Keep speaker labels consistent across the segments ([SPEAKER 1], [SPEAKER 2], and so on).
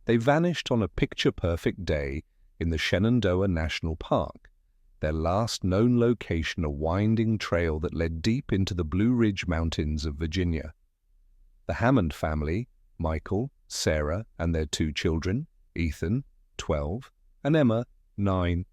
[SPEAKER 1] They vanished on a picture-perfect day in the Shenandoah National Park, their last known location a winding trail that led deep into the Blue Ridge Mountains of Virginia. The Hammond family, Michael, Sarah, and their 2 children, Ethan, 12, and Emma, 9,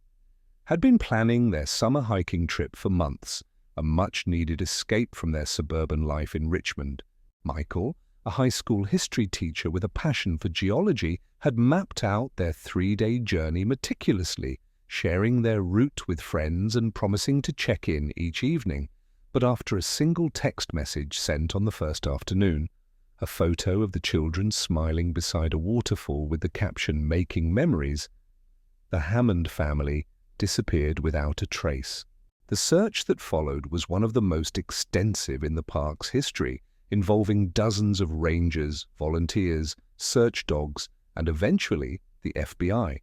[SPEAKER 1] had been planning their summer hiking trip for months, a much-needed escape from their suburban life in Richmond. Michael, a high school history teacher with a passion for geology, had mapped out their 3-day journey meticulously, sharing their route with friends and promising to check in each evening. But after a single text message sent on the first afternoon, a photo of the children smiling beside a waterfall with the caption "Making Memories," the Hammond family disappeared without a trace. The search that followed was one of the most extensive in the park's history, involving dozens of rangers, volunteers, search dogs, and eventually the FBI.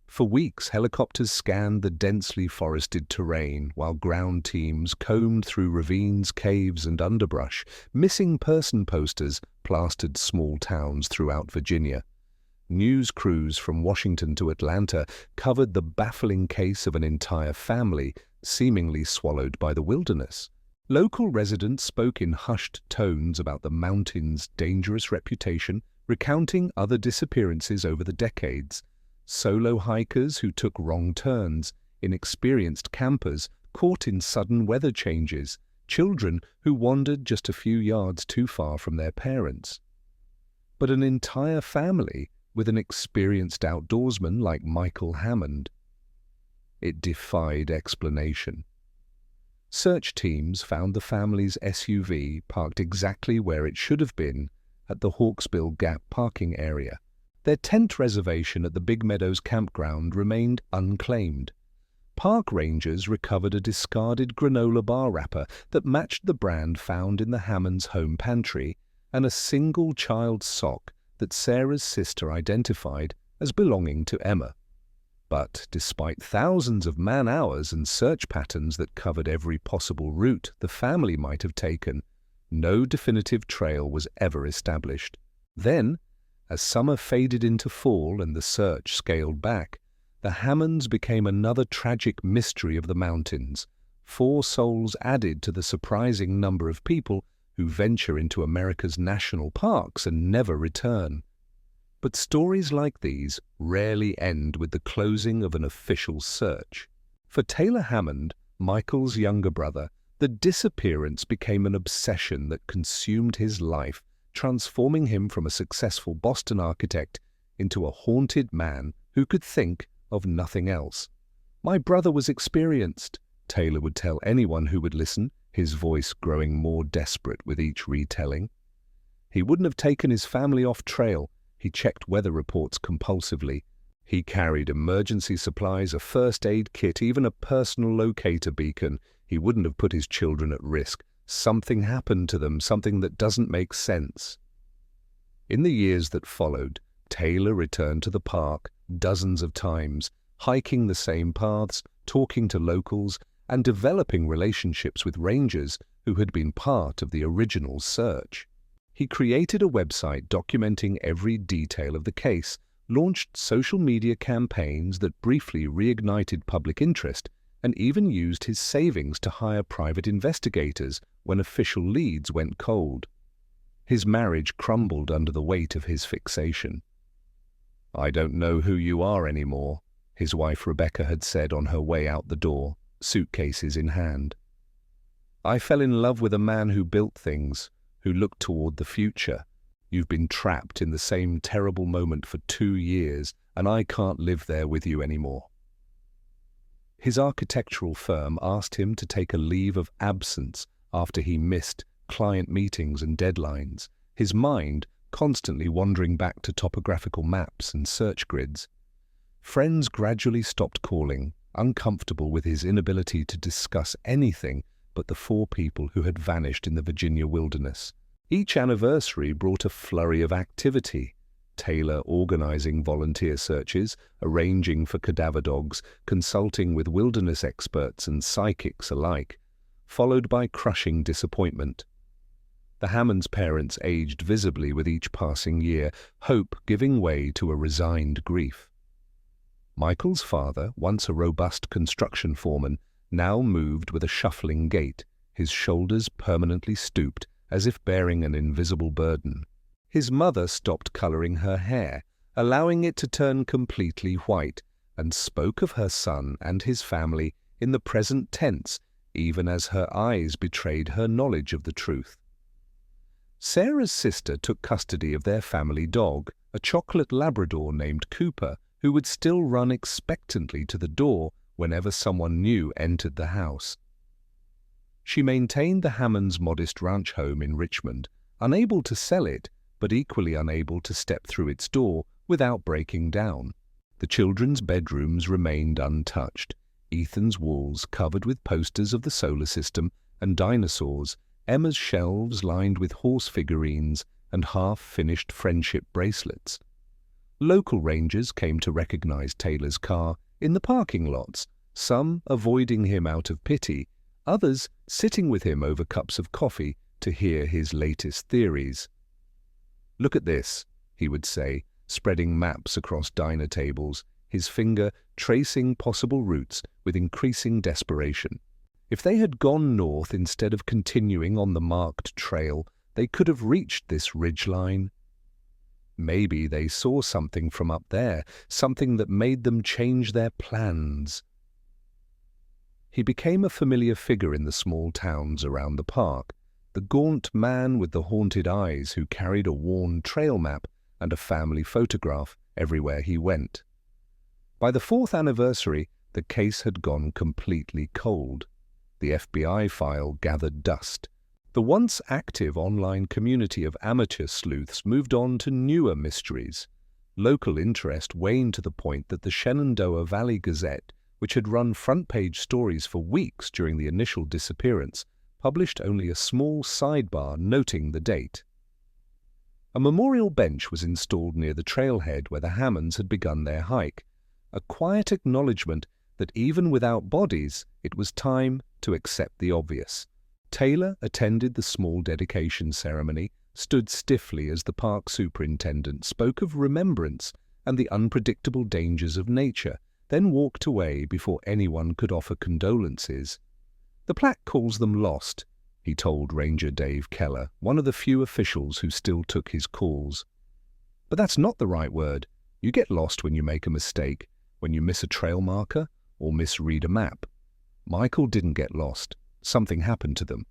[SPEAKER 1] For weeks, helicopters scanned the densely forested terrain, while ground teams combed through ravines, caves, and underbrush. Missing person posters plastered small towns throughout Virginia. News crews from Washington to Atlanta covered the baffling case of an entire family, seemingly swallowed by the wilderness. Local residents spoke in hushed tones about the mountain's dangerous reputation, recounting other disappearances over the decades. Solo hikers who took wrong turns, inexperienced campers caught in sudden weather changes, children who wandered just a few yards too far from their parents. But an entire family with an experienced outdoorsman like Michael Hammond. It defied explanation. Search teams found the family's SUV parked exactly where it should have been, at the Hawksbill Gap parking area. Their tent reservation at the Big Meadows campground remained unclaimed. Park rangers recovered a discarded granola bar wrapper that matched the brand found in the Hammonds' home pantry, and a single child's sock that Sarah's sister identified as belonging to Emma. But despite thousands of man-hours and search patterns that covered every possible route the family might have taken, no definitive trail was ever established. Then, as summer faded into fall and the search scaled back, the Hammonds became another tragic mystery of the mountains, 4 souls added to the surprising number of people who venture into America's national parks and never return. But stories like these rarely end with the closing of an official search. For Taylor Hammond, Michael's younger brother, the disappearance became an obsession that consumed his life, transforming him from a successful Boston architect into a haunted man who could think of nothing else. "My brother was experienced," Taylor would tell anyone who would listen, his voice growing more desperate with each retelling. He wouldn't have taken his family off trail. He checked weather reports compulsively. He carried emergency supplies, a first aid kit, even a personal locator beacon. He wouldn't have put his children at risk. Something happened to them, something that doesn't make sense. In the years that followed, Taylor returned to the park dozens of times, hiking the same paths, talking to locals, and developing relationships with rangers who had been part of the original search. He created a website documenting every detail of the case, launched social media campaigns that briefly reignited public interest, and even used his savings to hire private investigators when official leads went cold. His marriage crumbled under the weight of his fixation. "I don't know who you are anymore," his wife Rebecca had said on her way out the door, suitcases in hand. "I fell in love with a man who built things, who looked toward the future. You've been trapped in the same terrible moment for 2 years, and I can't live there with you anymore." His architectural firm asked him to take a leave of absence after he missed client meetings and deadlines, his mind constantly wandering back to topographical maps and search grids. Friends gradually stopped calling, uncomfortable with his inability to discuss anything but the 4 people who had vanished in the Virginia wilderness. Each anniversary brought a flurry of activity, Taylor organizing volunteer searches, arranging for cadaver dogs, consulting with wilderness experts and psychics alike, followed by crushing disappointment. The Hammonds' parents aged visibly with each passing year, hope giving way to a resigned grief. Michael's father, once a robust construction foreman, now moved with a shuffling gait, his shoulders permanently stooped, as if bearing an invisible burden. His mother stopped coloring her hair, allowing it to turn completely white, and spoke of her son and his family in the present tense, even as her eyes betrayed her knowledge of the truth. Sarah's sister took custody of their family dog, a chocolate Labrador named Cooper, who would still run expectantly to the door whenever someone new entered the house. She maintained the Hammonds' modest ranch home in Richmond, unable to sell it, but equally unable to step through its door without breaking down. The children's bedrooms remained untouched, Ethan's walls covered with posters of the solar system and dinosaurs, Emma's shelves lined with horse figurines and half-finished friendship bracelets. Local rangers came to recognize Taylor's car in the parking lots, some avoiding him out of pity, others sitting with him over cups of coffee to hear his latest theories. "Look at this," he would say, spreading maps across diner tables, his finger tracing possible routes with increasing desperation. If they had gone north instead of continuing on the marked trail, they could have reached this ridgeline. Maybe they saw something from up there, something that made them change their plans. He became a familiar figure in the small towns around the park, the gaunt man with the haunted eyes who carried a worn trail map and a family photograph everywhere he went. By the 4th anniversary, the case had gone completely cold. The FBI file gathered dust. The once active online community of amateur sleuths moved on to newer mysteries. Local interest waned to the point that the Shenandoah Valley Gazette, which had run front-page stories for weeks during the initial disappearance, published only a small sidebar noting the date. A memorial bench was installed near the trailhead where the Hammonds had begun their hike, a quiet acknowledgement that even without bodies, it was time to accept the obvious. Taylor attended the small dedication ceremony, stood stiffly as the park superintendent spoke of remembrance and the unpredictable dangers of nature, then walked away before anyone could offer condolences. "The plaque calls them lost," he told Ranger Dave Keller, one of the few officials who still took his calls. "But that's not the right word. You get lost when you make a mistake, when you miss a trail marker or misread a map. Michael didn't get lost. Something happened to them."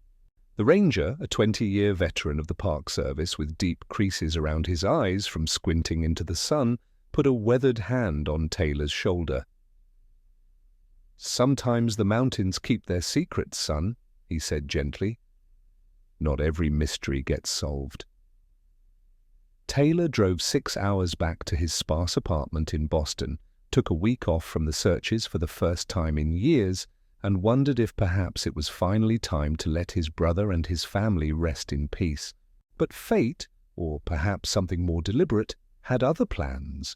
[SPEAKER 1] The ranger, a 20-year veteran of the Park Service with deep creases around his eyes from squinting into the sun, put a weathered hand on Taylor's shoulder. "Sometimes the mountains keep their secrets, son," he said gently. "Not every mystery gets solved." Taylor drove 6 hours back to his sparse apartment in Boston, took a week off from the searches for the first time in years, and wondered if perhaps it was finally time to let his brother and his family rest in peace. But fate, or perhaps something more deliberate, had other plans.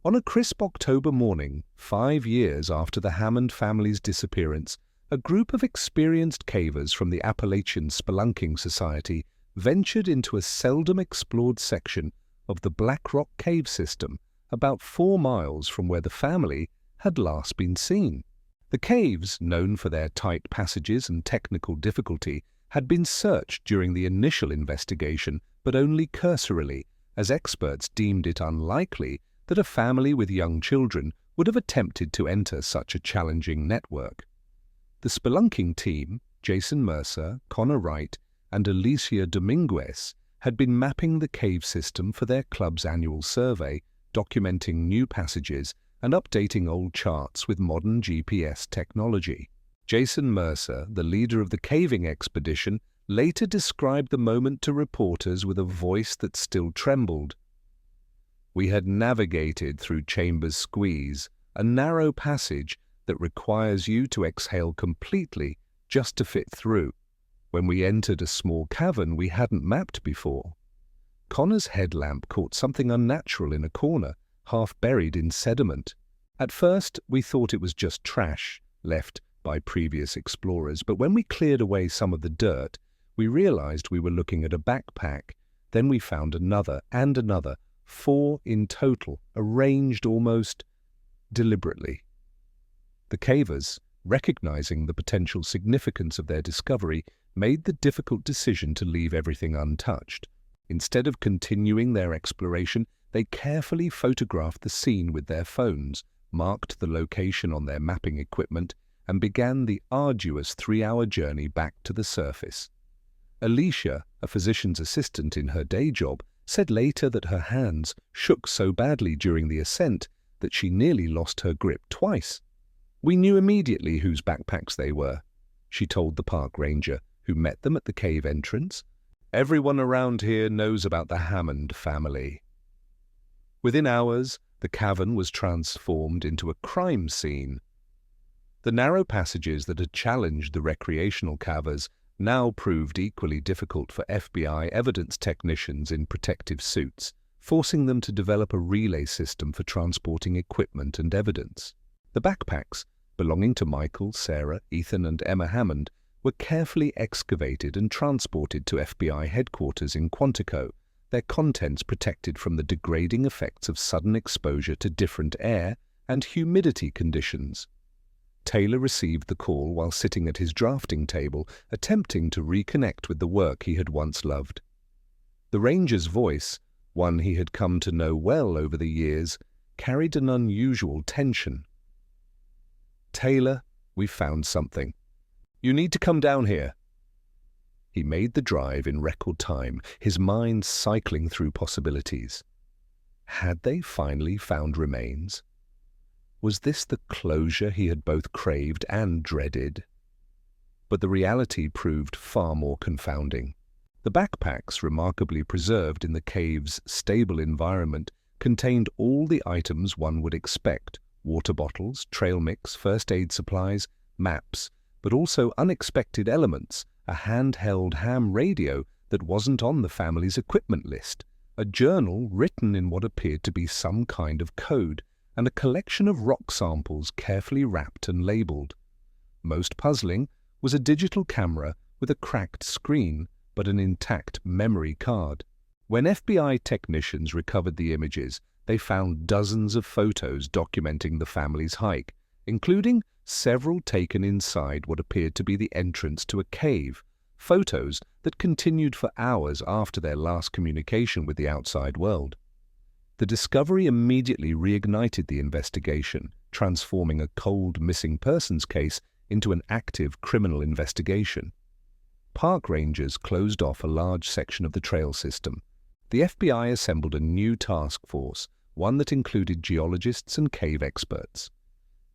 [SPEAKER 1] On a crisp October morning, 5 years after the Hammond family's disappearance, a group of experienced cavers from the Appalachian Spelunking Society ventured into a seldom-explored section of the Black Rock Cave System, about 4 miles from where the family had last been seen. The caves, known for their tight passages and technical difficulty, had been searched during the initial investigation, but only cursorily, as experts deemed it unlikely that a family with young children would have attempted to enter such a challenging network. The spelunking team, Jason Mercer, Connor Wright, and Alicia Dominguez, had been mapping the cave system for their club's annual survey, documenting new passages and updating old charts with modern GPS technology. Jason Mercer, the leader of the caving expedition, later described the moment to reporters with a voice that still trembled. "We had navigated through Chambers Squeeze, a narrow passage that requires you to exhale completely just to fit through, when we entered a small cavern we hadn't mapped before. Connor's headlamp caught something unnatural in a corner, half buried in sediment. At first, we thought it was just trash left by previous explorers, but when we cleared away some of the dirt, We realized we were looking at a backpack. Then we found another and another, 4 in total, arranged almost deliberately. The cavers, recognizing the potential significance of their discovery, made the difficult decision to leave everything untouched. Instead of continuing their exploration, they carefully photographed the scene with their phones, marked the location on their mapping equipment, and began the arduous 3-hour journey back to the surface. Alicia, a physician's assistant in her day job, said later that her hands shook so badly during the ascent that she nearly lost her grip twice. "We knew immediately whose backpacks they were," she told the park ranger, who met them at the cave entrance. "Everyone around here knows about the Hammond family." Within hours, the cavern was transformed into a crime scene. The narrow passages that had challenged the recreational cavers now proved equally difficult for FBI evidence technicians in protective suits, forcing them to develop a relay system for transporting equipment and evidence. The backpacks, belonging to Michael, Sarah, Ethan, and Emma Hammond, were carefully excavated and transported to FBI headquarters in Quantico, their contents protected from the degrading effects of sudden exposure to different air and humidity conditions. Taylor received the call while sitting at his drafting table, attempting to reconnect with the work he had once loved. The ranger's voice, one he had come to know well over the years, carried an unusual tension. "Taylor, we've found something. You need to come down here." He made the drive in record time, his mind cycling through possibilities. Had they finally found remains? Was this the closure he had both craved and dreaded? But the reality proved far more confounding. The backpacks, remarkably preserved in the cave's stable environment, contained all the items one would expect: water bottles, trail mix, first aid supplies, maps, but also unexpected elements: a handheld ham radio that wasn't on the family's equipment list, a journal written in what appeared to be some kind of code, and a collection of rock samples carefully wrapped and labeled. Most puzzling was a digital camera with a cracked screen but an intact memory card. When FBI technicians recovered the images, they found dozens of photos documenting the family's hike, including several taken inside what appeared to be the entrance to a cave, photos that continued for hours after their last communication with the outside world. The discovery immediately reignited the investigation, transforming a cold missing persons case into an active criminal investigation. Park rangers closed off a large section of the trail system. The FBI assembled a new task force, one that included geologists and cave experts.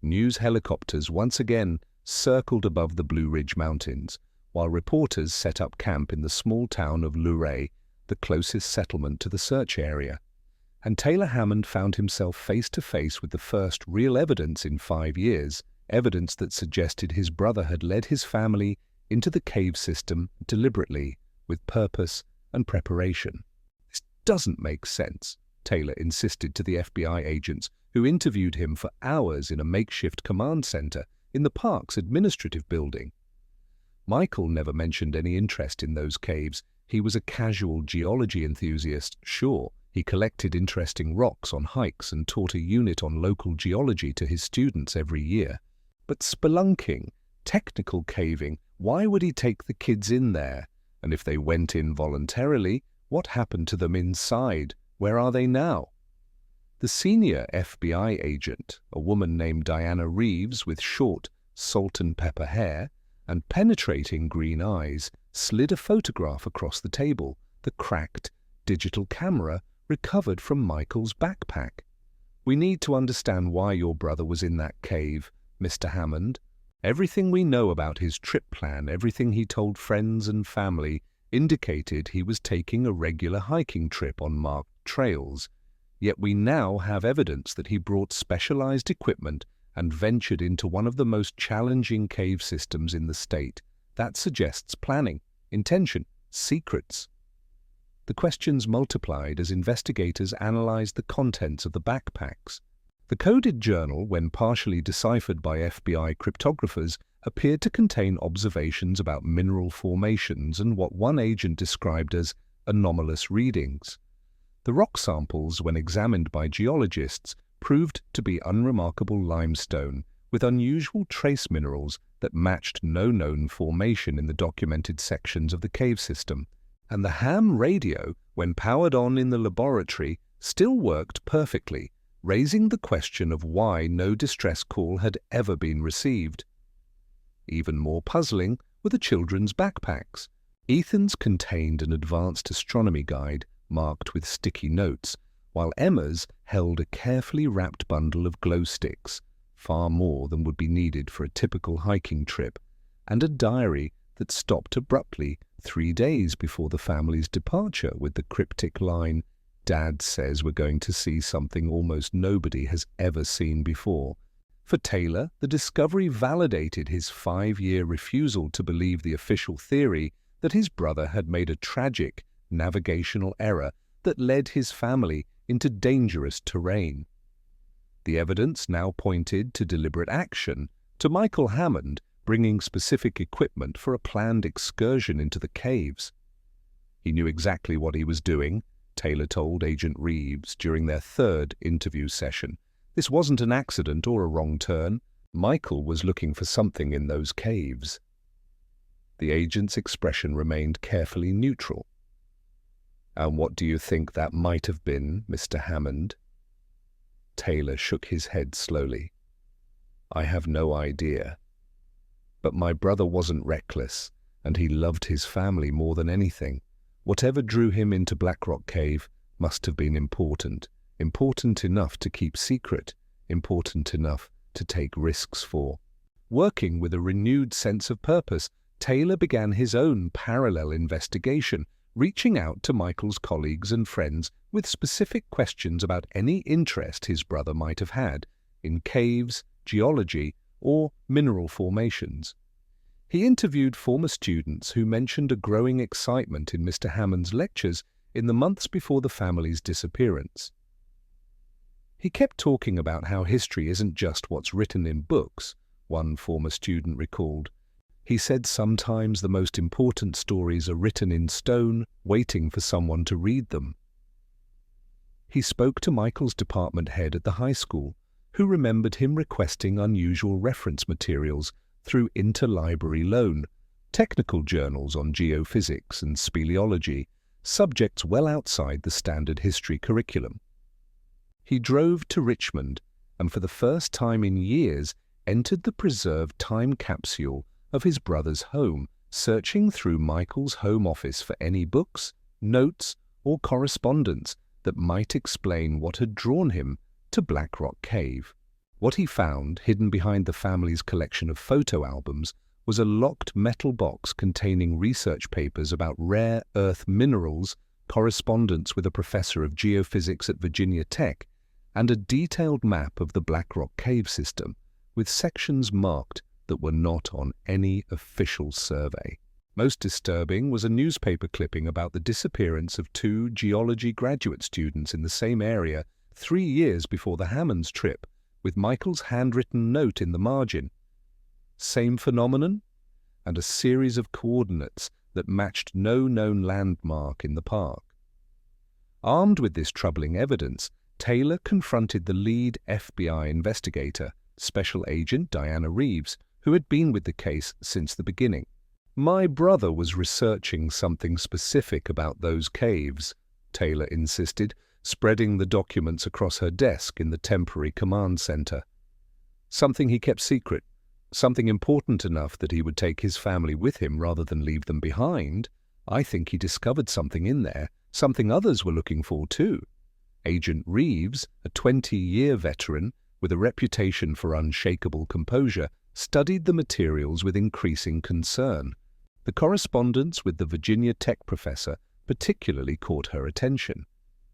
[SPEAKER 1] News helicopters once again circled above the Blue Ridge Mountains, while reporters set up camp in the small town of Luray, the closest settlement to the search area. And Taylor Hammond found himself face to face with the first real evidence in 5 years, evidence that suggested his brother had led his family into the cave system deliberately, with purpose and preparation. "This doesn't make sense," Taylor insisted to the FBI agents who interviewed him for hours in a makeshift command center in the park's administrative building. Michael never mentioned any interest in those caves. He was a casual geology enthusiast, sure. He collected interesting rocks on hikes and taught a unit on local geology to his students every year. But spelunking, technical caving, why would he take the kids in there? And if they went in voluntarily, what happened to them inside? Where are they now? The senior FBI agent, a woman named Diana Reeves with short, salt and pepper hair and penetrating green eyes, slid a photograph across the table, the cracked digital camera recovered from Michael's backpack. "We need to understand why your brother was in that cave, Mr. Hammond. Everything we know about his trip plan, everything he told friends and family, indicated he was taking a regular hiking trip on marked trails. Yet we now have evidence that he brought specialized equipment and ventured into one of the most challenging cave systems in the state. That suggests planning, intention, secrets." The questions multiplied as investigators analyzed the contents of the backpacks. The coded journal, when partially deciphered by FBI cryptographers, appeared to contain observations about mineral formations and what one agent described as anomalous readings. The rock samples, when examined by geologists, proved to be unremarkable limestone with unusual trace minerals that matched no known formation in the documented sections of the cave system. And the ham radio, when powered on in the laboratory, still worked perfectly, raising the question of why no distress call had ever been received. Even more puzzling were the children's backpacks. Ethan's contained an advanced astronomy guide marked with sticky notes, while Emma's held a carefully wrapped bundle of glow sticks, far more than would be needed for a typical hiking trip, and a diary that stopped abruptly 3 days before the family's departure with the cryptic line, "Dad says we're going to see something almost nobody has ever seen before." For Taylor, the discovery validated his 5-year refusal to believe the official theory that his brother had made a tragic navigational error that led his family into dangerous terrain. The evidence now pointed to deliberate action, to Michael Hammond bringing specific equipment for a planned excursion into the caves. He knew exactly what he was doing, Taylor told Agent Reeves during their 3rd interview session. This wasn't an accident or a wrong turn. Michael was looking for something in those caves. The agent's expression remained carefully neutral. "And what do you think that might have been, Mr. Hammond?" Taylor shook his head slowly. "I have no idea. But my brother wasn't reckless, and he loved his family more than anything. Whatever drew him into Black Rock Cave must have been important enough to keep secret, important enough to take risks for." Working with a renewed sense of purpose, Taylor began his own parallel investigation, reaching out to Michael's colleagues and friends with specific questions about any interest his brother might have had in caves, geology, or mineral formations. He interviewed former students who mentioned a growing excitement in Mr. Hammond's lectures in the months before the family's disappearance. He kept talking about how history isn't just what's written in books, one former student recalled. He said sometimes the most important stories are written in stone, waiting for someone to read them. He spoke to Michael's department head at the high school, who remembered him requesting unusual reference materials through interlibrary loan, technical journals on geophysics and speleology, subjects well outside the standard history curriculum. He drove to Richmond and for the first time in years entered the preserved time capsule of his brother's home, searching through Michael's home office for any books, notes, or correspondence that might explain what had drawn him to Black Rock Cave. What he found, hidden behind the family's collection of photo albums, was a locked metal box containing research papers about rare earth minerals, correspondence with a professor of geophysics at Virginia Tech, and a detailed map of the Black Rock Cave system, with sections marked that were not on any official survey. Most disturbing was a newspaper clipping about the disappearance of 2 geology graduate students in the same area 3 years before the Hammonds' trip, with Michael's handwritten note in the margin. Same phenomenon, and a series of coordinates that matched no known landmark in the park. Armed with this troubling evidence, Taylor confronted the lead FBI investigator, Special Agent Diana Reeves, who had been with the case since the beginning. "My brother was researching something specific about those caves," Taylor insisted, spreading the documents across her desk in the temporary command center. "Something he kept secret, something important enough that he would take his family with him rather than leave them behind. I think he discovered something in there, something others were looking for too." Agent Reeves, a 20-year veteran with a reputation for unshakable composure, studied the materials with increasing concern. The correspondence with the Virginia Tech professor particularly caught her attention.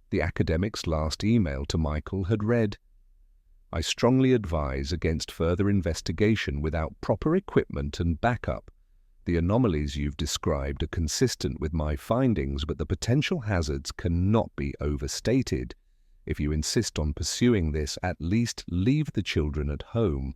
[SPEAKER 1] The academic's last email to Michael had read, "I strongly advise against further investigation without proper equipment and backup. The anomalies you've described are consistent with my findings, but the potential hazards cannot be overstated. If you insist on pursuing this, at least leave the children at home."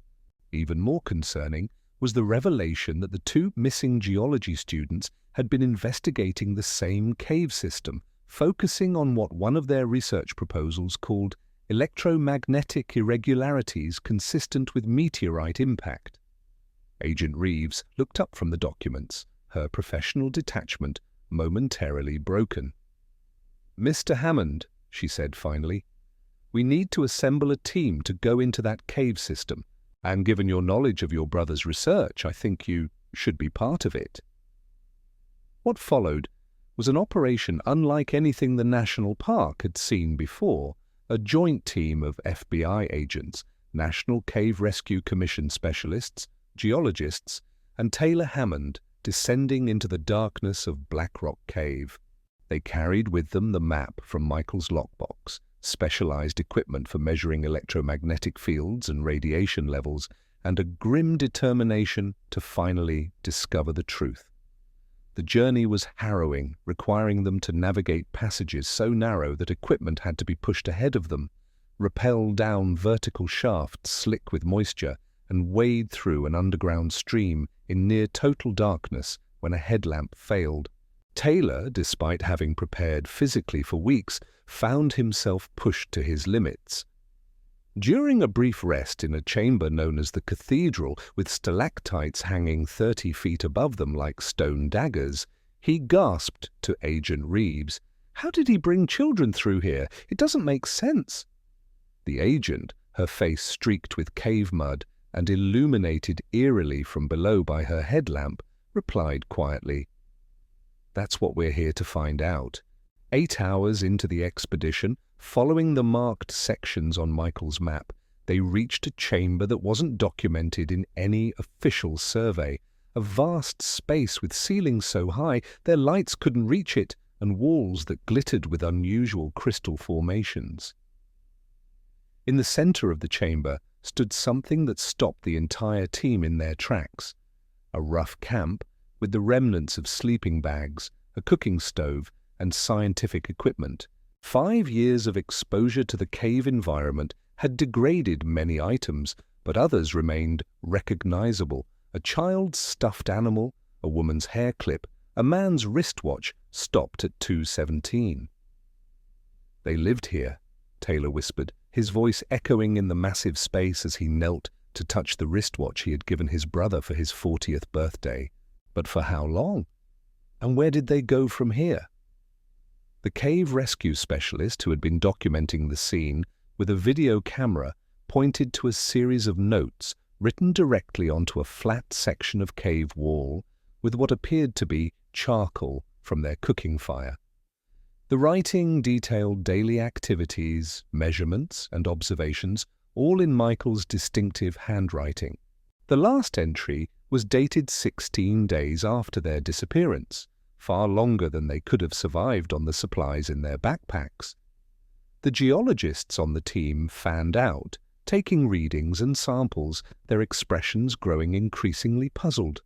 [SPEAKER 1] Even more concerning was the revelation that the two missing geology students had been investigating the same cave system, focusing on what one of their research proposals called electromagnetic irregularities consistent with meteorite impact. Agent Reeves looked up from the documents, her professional detachment momentarily broken. "Mr. Hammond," she said finally, "we need to assemble a team to go into that cave system, and given your knowledge of your brother's research, I think you should be part of it." What followed was an operation unlike anything the National Park had seen before, a joint team of FBI agents, National Cave Rescue Commission specialists, geologists, and Taylor Hammond descending into the darkness of Black Rock Cave. They carried with them the map from Michael's lockbox, specialized equipment for measuring electromagnetic fields and radiation levels, and a grim determination to finally discover the truth. The journey was harrowing, requiring them to navigate passages so narrow that equipment had to be pushed ahead of them, rappel down vertical shafts slick with moisture, and wade through an underground stream in near total darkness when a headlamp failed. Taylor, despite having prepared physically for weeks, found himself pushed to his limits. During a brief rest in a chamber known as the Cathedral, with stalactites hanging 30 feet above them like stone daggers, he gasped to Agent Reeves, "How did he bring children through here? It doesn't make sense." The agent, her face streaked with cave mud and illuminated eerily from below by her headlamp, replied quietly, "That's what we're here to find out." 8 hours into the expedition, following the marked sections on Michael's map, they reached a chamber that wasn't documented in any official survey, a vast space with ceilings so high their lights couldn't reach it, and walls that glittered with unusual crystal formations. In the center of the chamber stood something that stopped the entire team in their tracks, a rough camp with the remnants of sleeping bags, a cooking stove, and scientific equipment. 5 years of exposure to the cave environment had degraded many items, but others remained recognizable. A child's stuffed animal, a woman's hair clip, a man's wristwatch stopped at 217. "They lived here," Taylor whispered, his voice echoing in the massive space as he knelt to touch the wristwatch he had given his brother for his 40th birthday. "But for how long? And where did they go from here?" The cave rescue specialist who had been documenting the scene with a video camera pointed to a series of notes written directly onto a flat section of cave wall with what appeared to be charcoal from their cooking fire. The writing detailed daily activities, measurements, and observations, all in Michael's distinctive handwriting. The last entry was dated 16 days after their disappearance, far longer than they could have survived on the supplies in their backpacks. The geologists on the team fanned out, taking readings and samples, their expressions growing increasingly puzzled.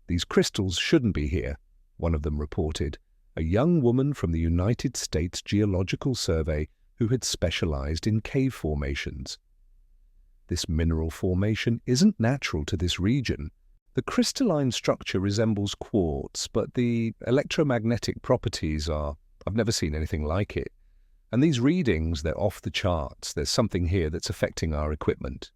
[SPEAKER 1] "These crystals shouldn't be here," one of them reported, a young woman from the United States Geological Survey who had specialized in cave formations. "This mineral formation isn't natural to this region. The crystalline structure resembles quartz, but the electromagnetic properties are, I've never seen anything like it. And these readings, they're off the charts. There's something here that's affecting our equipment."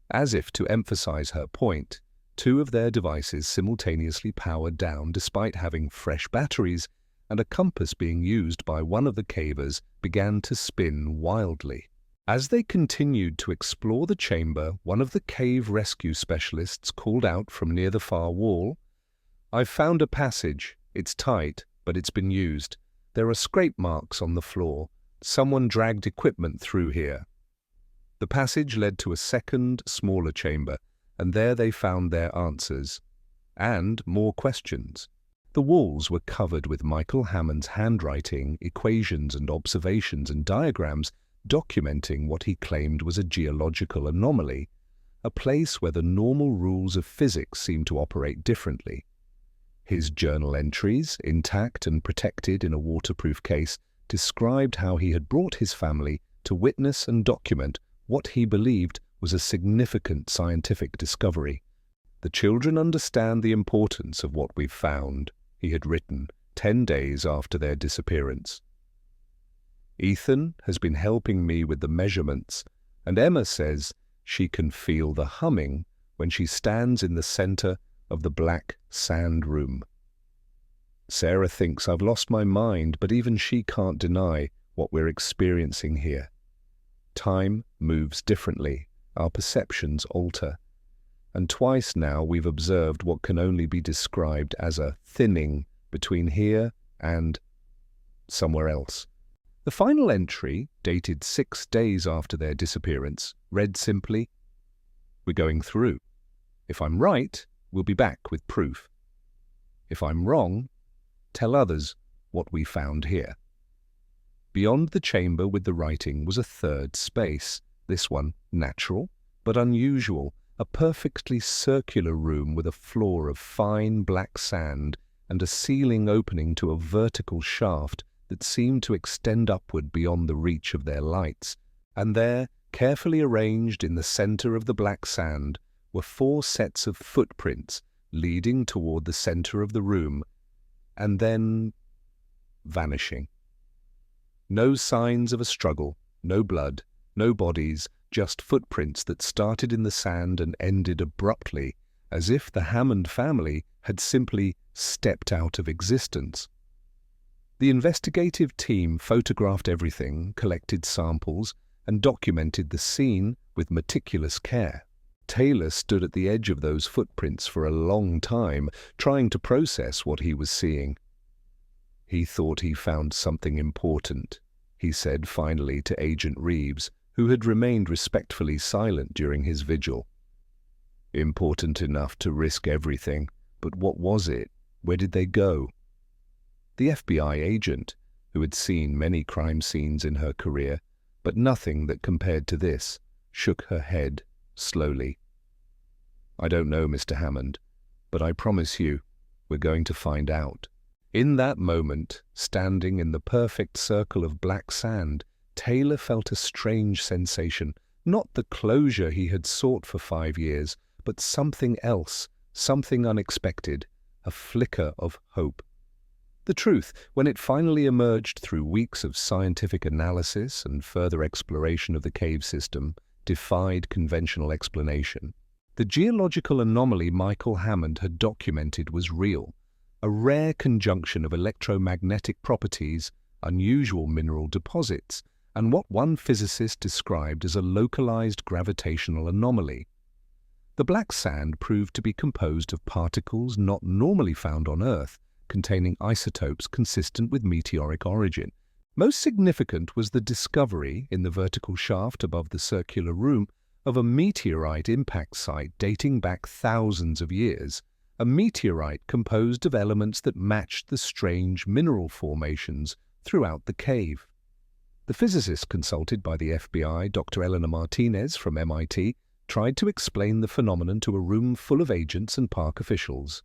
[SPEAKER 1] As if to emphasize her point, 2 of their devices simultaneously powered down despite having fresh batteries, and a compass being used by one of the cavers began to spin wildly. As they continued to explore the chamber, one of the cave rescue specialists called out from near the far wall, "I've found a passage. It's tight, but it's been used. There are scrape marks on the floor. Someone dragged equipment through here." The passage led to a second, smaller chamber, and there they found their answers. And more questions. The walls were covered with Michael Hammond's handwriting, equations and observations and diagrams documenting what he claimed was a geological anomaly, a place where the normal rules of physics seemed to operate differently. His journal entries, intact and protected in a waterproof case, described how he had brought his family to witness and document what he believed was a significant scientific discovery. "The children understand the importance of what we've found," he had written 10 days after their disappearance. "Ethan has been helping me with the measurements, and Emma says she can feel the humming when she stands in the center of the black sand room. Sarah thinks I've lost my mind, but even she can't deny what we're experiencing here. Time moves differently, our perceptions alter, and twice now we've observed what can only be described as a thinning between here and somewhere else." The final entry, dated 6 days after their disappearance, read simply, "We're going through. If I'm right, we'll be back with proof. If I'm wrong, tell others what we found here." Beyond the chamber with the writing was a third space, this one natural but unusual, a perfectly circular room with a floor of fine black sand and a ceiling opening to a vertical shaft that seemed to extend upward beyond the reach of their lights. And there, carefully arranged in the center of the black sand, were 4 sets of footprints leading toward the center of the room, and then vanishing. No signs of a struggle, no blood, no bodies, just footprints that started in the sand and ended abruptly, as if the Hammond family had simply stepped out of existence. The investigative team photographed everything, collected samples, and documented the scene with meticulous care. Taylor stood at the edge of those footprints for a long time, trying to process what he was seeing. "He thought he found something important," he said finally to Agent Reeves, who had remained respectfully silent during his vigil. "Important enough to risk everything, but what was it? Where did they go?" The FBI agent, who had seen many crime scenes in her career, but nothing that compared to this, shook her head slowly. "I don't know, Mr. Hammond, but I promise you, we're going to find out." In that moment, standing in the perfect circle of black sand, Taylor felt a strange sensation, not the closure he had sought for 5 years, but something else, something unexpected, a flicker of hope. The truth, when it finally emerged through weeks of scientific analysis and further exploration of the cave system, defied conventional explanation. The geological anomaly Michael Hammond had documented was real, a rare conjunction of electromagnetic properties, unusual mineral deposits, and what one physicist described as a localized gravitational anomaly. The black sand proved to be composed of particles not normally found on Earth, containing isotopes consistent with meteoric origin. Most significant was the discovery, in the vertical shaft above the circular room, of a meteorite impact site dating back thousands of years, a meteorite composed of elements that matched the strange mineral formations throughout the cave. The physicist consulted by the FBI, Dr. Eleanor Martinez from MIT, tried to explain the phenomenon to a room full of agents and park officials.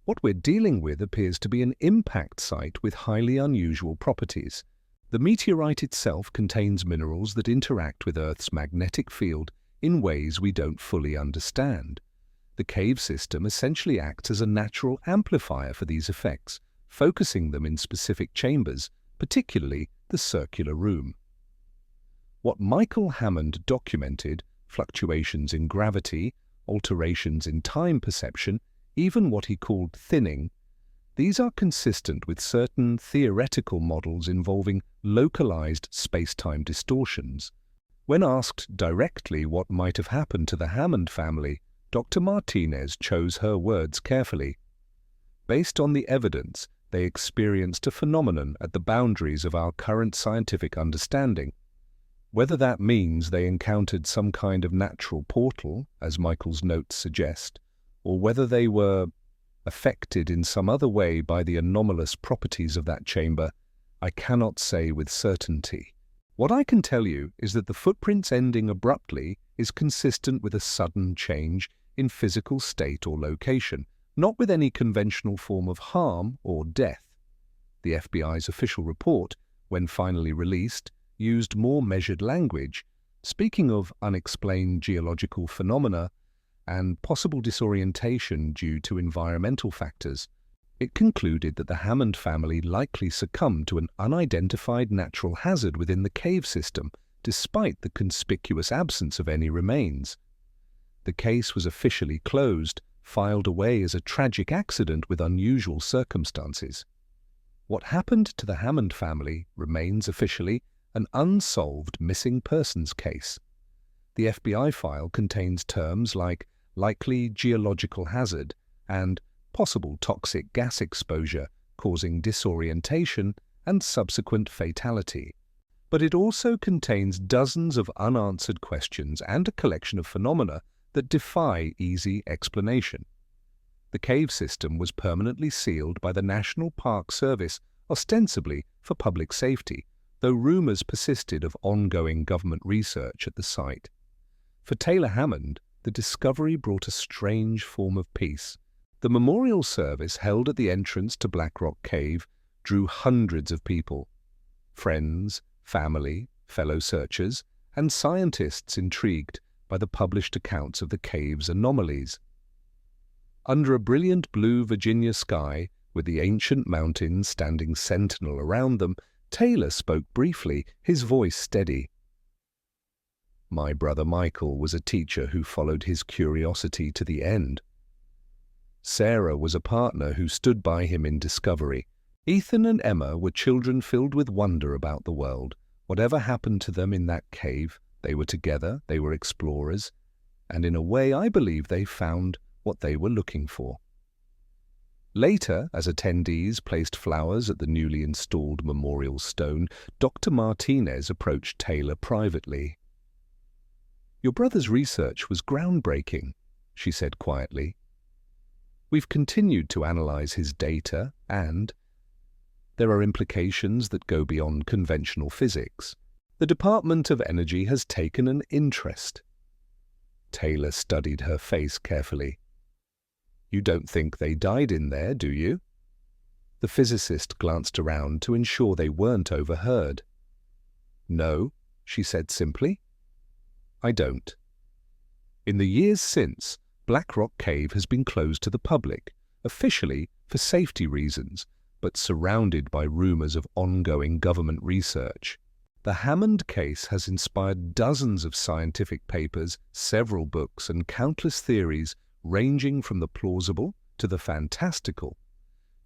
[SPEAKER 1] What we're dealing with appears to be an impact site with highly unusual properties. The meteorite itself contains minerals that interact with Earth's magnetic field in ways we don't fully understand. The cave system essentially acts as a natural amplifier for these effects, focusing them in specific chambers, particularly the circular room. What Michael Hammond documented, fluctuations in gravity, alterations in time perception, even what he called thinning, these are consistent with certain theoretical models involving localized space-time distortions. When asked directly what might have happened to the Hammond family, Dr. Martinez chose her words carefully. Based on the evidence, they experienced a phenomenon at the boundaries of our current scientific understanding. Whether that means they encountered some kind of natural portal, as Michael's notes suggest, or whether they were affected in some other way by the anomalous properties of that chamber, I cannot say with certainty. What I can tell you is that the footprints ending abruptly is consistent with a sudden change in physical state or location, not with any conventional form of harm or death. The FBI's official report, when finally released, used more measured language, Speaking of unexplained geological phenomena and possible disorientation due to environmental factors, it concluded that the Hammond family likely succumbed to an unidentified natural hazard within the cave system, despite the conspicuous absence of any remains. The case was officially closed, filed away as a tragic accident with unusual circumstances. What happened to the Hammond family remains officially an unsolved missing persons case. The FBI file contains terms like likely geological hazard and possible toxic gas exposure causing disorientation and subsequent fatality. But it also contains dozens of unanswered questions and a collection of phenomena that defy easy explanation. The cave system was permanently sealed by the National Park Service, ostensibly for public safety, though rumors persisted of ongoing government research at the site. For Taylor Hammond, the discovery brought a strange form of peace. The memorial service held at the entrance to Black Rock Cave drew hundreds of people: friends, family, fellow searchers, and scientists intrigued by the published accounts of the cave's anomalies. Under a brilliant blue Virginia sky, with the ancient mountains standing sentinel around them, Taylor spoke briefly, his voice steady. My brother Michael was a teacher who followed his curiosity to the end. Sarah was a partner who stood by him in discovery. Ethan and Emma were children filled with wonder about the world. Whatever happened to them in that cave, they were together, they were explorers, and in a way I believe they found what they were looking for. Later, as attendees placed flowers at the newly installed memorial stone, Dr. Martinez approached Taylor privately. Your brother's research was groundbreaking, she said quietly. We've continued to analyze his data, and there are implications that go beyond conventional physics. The Department of Energy has taken an interest. Taylor studied her face carefully. You don't think they died in there, do you? The physicist glanced around to ensure they weren't overheard. No, she said simply. I don't. In the years since, Black Rock Cave has been closed to the public, officially for safety reasons, but surrounded by rumors of ongoing government research. The Hammond case has inspired dozens of scientific papers, several books, and countless theories ranging from the plausible to the fantastical.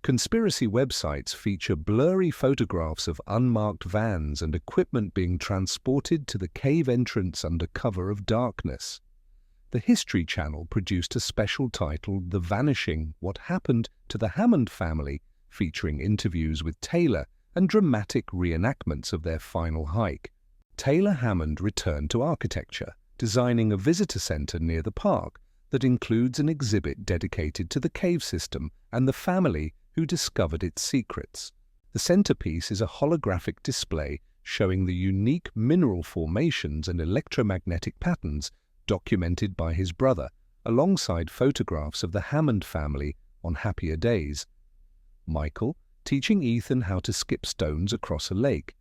[SPEAKER 1] Conspiracy websites feature blurry photographs of unmarked vans and equipment being transported to the cave entrance under cover of darkness. The History Channel produced a special titled The Vanishing: What Happened to the Hammond Family, featuring interviews with Taylor and dramatic reenactments of their final hike. Taylor Hammond returned to architecture, designing a visitor center near the park that includes an exhibit dedicated to the cave system and the family who discovered its secrets. The centerpiece is a holographic display showing the unique mineral formations and electromagnetic patterns documented by his brother, alongside photographs of the Hammond family on happier days. Michael teaching Ethan how to skip stones across a lake,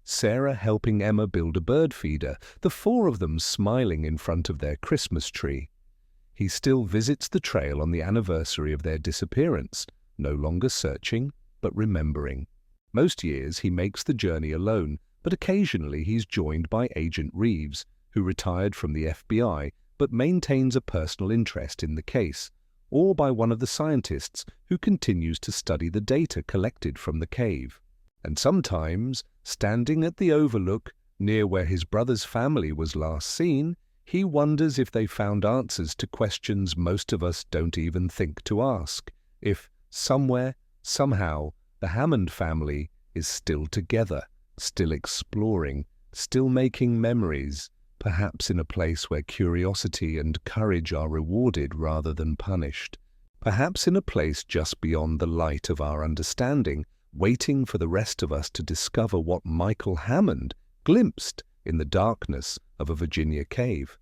[SPEAKER 1] Sarah helping Emma build a bird feeder, the four of them smiling in front of their Christmas tree. He still visits the trail on the anniversary of their disappearance, no longer searching, but remembering. Most years he makes the journey alone, but occasionally he's joined by Agent Reeves, who retired from the FBI but maintains a personal interest in the case, or by one of the scientists who continues to study the data collected from the cave. And sometimes, standing at the overlook near where his brother's family was last seen, he wonders if they found answers to questions most of us don't even think to ask. If, somewhere, somehow, the Hammond family is still together, still exploring, still making memories, perhaps in a place where curiosity and courage are rewarded rather than punished. Perhaps in a place just beyond the light of our understanding, waiting for the rest of us to discover what Michael Hammond glimpsed in the darkness of a Virginia cave.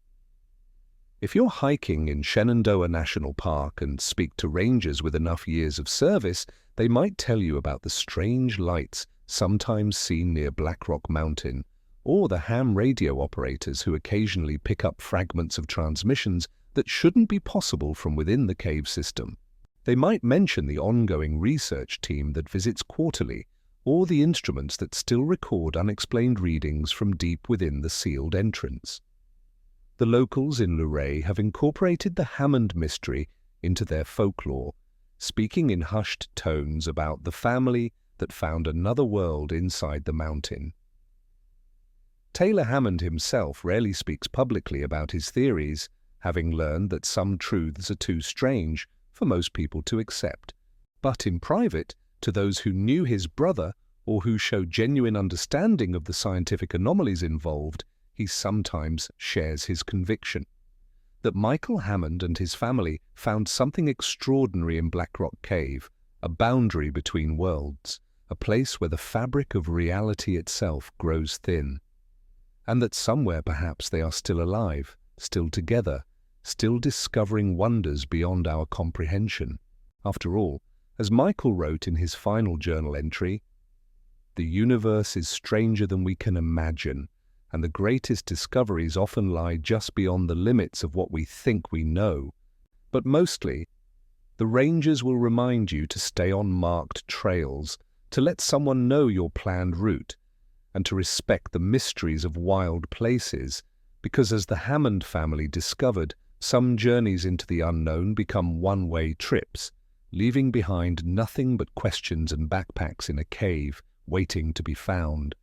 [SPEAKER 1] If you're hiking in Shenandoah National Park and speak to rangers with enough years of service, they might tell you about the strange lights sometimes seen near Black Rock Mountain, or the ham radio operators who occasionally pick up fragments of transmissions that shouldn't be possible from within the cave system. They might mention the ongoing research team that visits quarterly, or the instruments that still record unexplained readings from deep within the sealed entrance. The locals in Luray have incorporated the Hammond mystery into their folklore, speaking in hushed tones about the family that found another world inside the mountain. Taylor Hammond himself rarely speaks publicly about his theories, having learned that some truths are too strange for most people to accept. But in private, to those who knew his brother or who showed genuine understanding of the scientific anomalies involved, he sometimes shares his conviction that Michael Hammond and his family found something extraordinary in Black Rock Cave, a boundary between worlds, a place where the fabric of reality itself grows thin, and that somewhere perhaps they are still alive, still together, still discovering wonders beyond our comprehension. After all, as Michael wrote in his final journal entry, "The universe is stranger than we can imagine, and the greatest discoveries often lie just beyond the limits of what we think we know. But mostly, the rangers will remind you to stay on marked trails, to let someone know your planned route, and to respect the mysteries of wild places, because as the Hammond family discovered, some journeys into the unknown become one-way trips, leaving behind nothing but questions and backpacks in a cave waiting to be found."